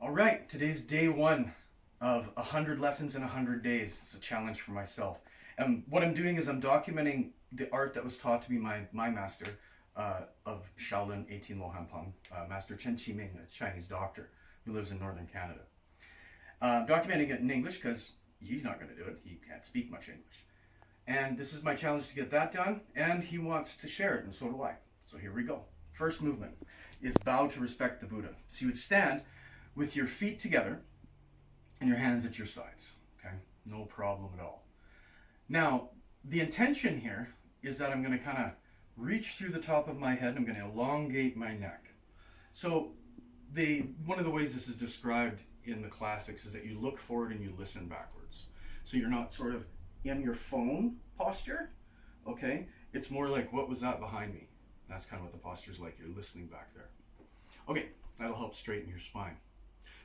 All right, today's day one of 100 lessons in 100 days. It's a challenge for myself. And what I'm doing is I'm documenting the art that was taught to me my master of Shaolin 18 Lohan, Master Chen Qiming, a Chinese doctor who lives in northern Canada. Documenting it in English because he's not going to do it. He can't speak much English. And this is my challenge to get that done, and he wants to share it, and so do I. So here we go. First movement is bow to respect the Buddha. So you would stand with your feet together and your hands at your sides. Okay, no problem at all. Now, the intention here is that I'm going to kind of reach through the top of my head. I'm going to elongate my neck. So one of the ways this is described in the classics is that you look forward and you listen backwards. So you're not sort of in your phone posture, okay? It's more like, what was that behind me? That's kind of what the posture is like. You're listening back there. Okay, that'll help straighten your spine.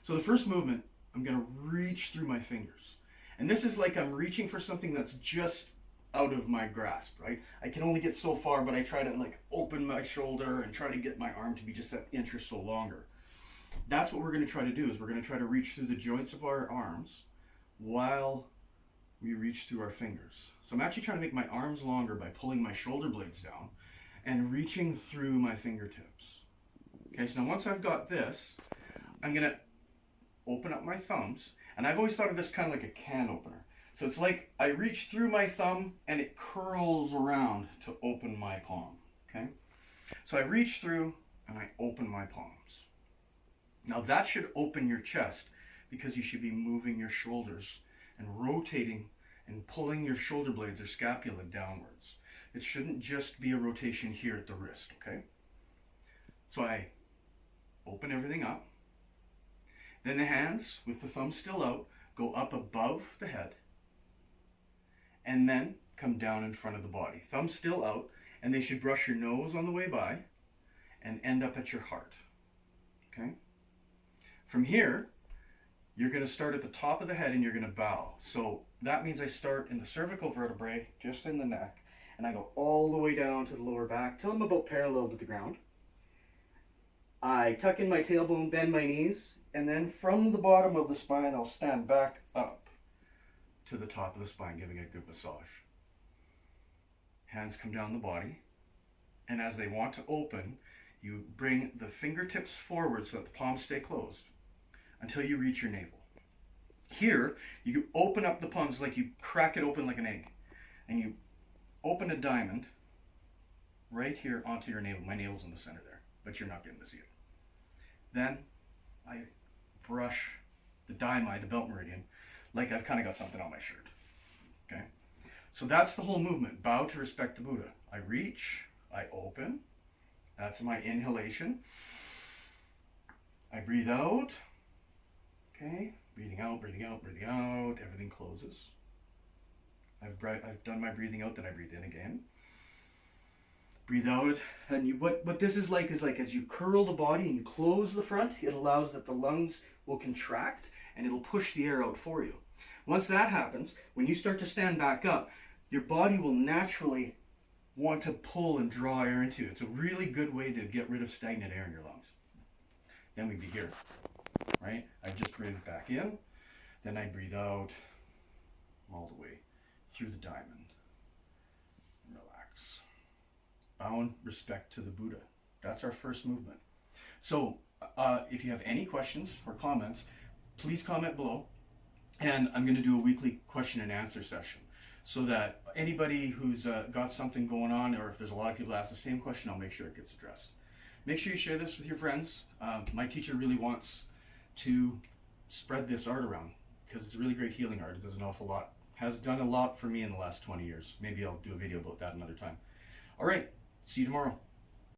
So the first movement, I'm going to reach through my fingers. And this is like I'm reaching for something that's just out of my grasp, right? I can only get so far, but I try to like open my shoulder and try to get my arm to be just that inch or so longer. That's what we're going to try to do, is we're going to try to reach through the joints of our arms while we reach through our fingers. So I'm actually trying to make my arms longer by pulling my shoulder blades down and reaching through my fingertips. Okay, so now once I've got this, I'm going to open up my thumbs, and I've always thought of this kind of like a can opener. So it's like I reach through my thumb and it curls around to open my palm. Okay, so I reach through and I open my palms. Now that should open your chest, because you should be moving your shoulders and rotating and pulling your shoulder blades or scapula downwards. It shouldn't just be a rotation here at the wrist. Okay, so I open everything up. Then the hands, with the thumb still out, go up above the head and then come down in front of the body. Thumb still out, and they should brush your nose on the way by and end up at your heart. Okay? From here, you're going to start at the top of the head and you're going to bow. So that means I start in the cervical vertebrae, just in the neck, and I go all the way down to the lower back till I'm about parallel to the ground. I tuck in my tailbone, bend my knees, and then from the bottom of the spine, I'll stand back up to the top of the spine, giving it a good massage. Hands come down the body, and as they want to open, you bring the fingertips forward so that the palms stay closed until you reach your navel. Here, you open up the palms like you crack it open like an egg, and you open a diamond right here onto your navel. My navel's in the center there, but you're not getting to see it. Then I brush the daimai, the belt meridian, like I've kind of got something on my shirt. Okay? So that's the whole movement. Bow to respect the Buddha. I reach, I open. That's my inhalation. I breathe out. Okay? Breathing out, breathing out, breathing out. Everything closes. I've done my breathing out, then I breathe in again. Breathe out, and what this is like as you curl the body and you close the front, it allows that the lungs will contract and it'll push the air out for you. Once that happens, when you start to stand back up, your body will naturally want to pull and draw air into you. It's a really good way to get rid of stagnant air in your lungs. Then we'd be here, right? I just breathe back in, then I breathe out all the way through the diamond. Relax. Bow in respect to the Buddha. That's our first movement. So if you have any questions or comments, please comment below. And I'm going to do a weekly question and answer session so that anybody who's got something going on, or if there's a lot of people that ask the same question, I'll make sure it gets addressed. Make sure you share this with your friends. My teacher really wants to spread this art around because it's a really great healing art. It does an awful lot. Has done a lot for me in the last 20 years. Maybe I'll do a video about that another time. All right. See you tomorrow.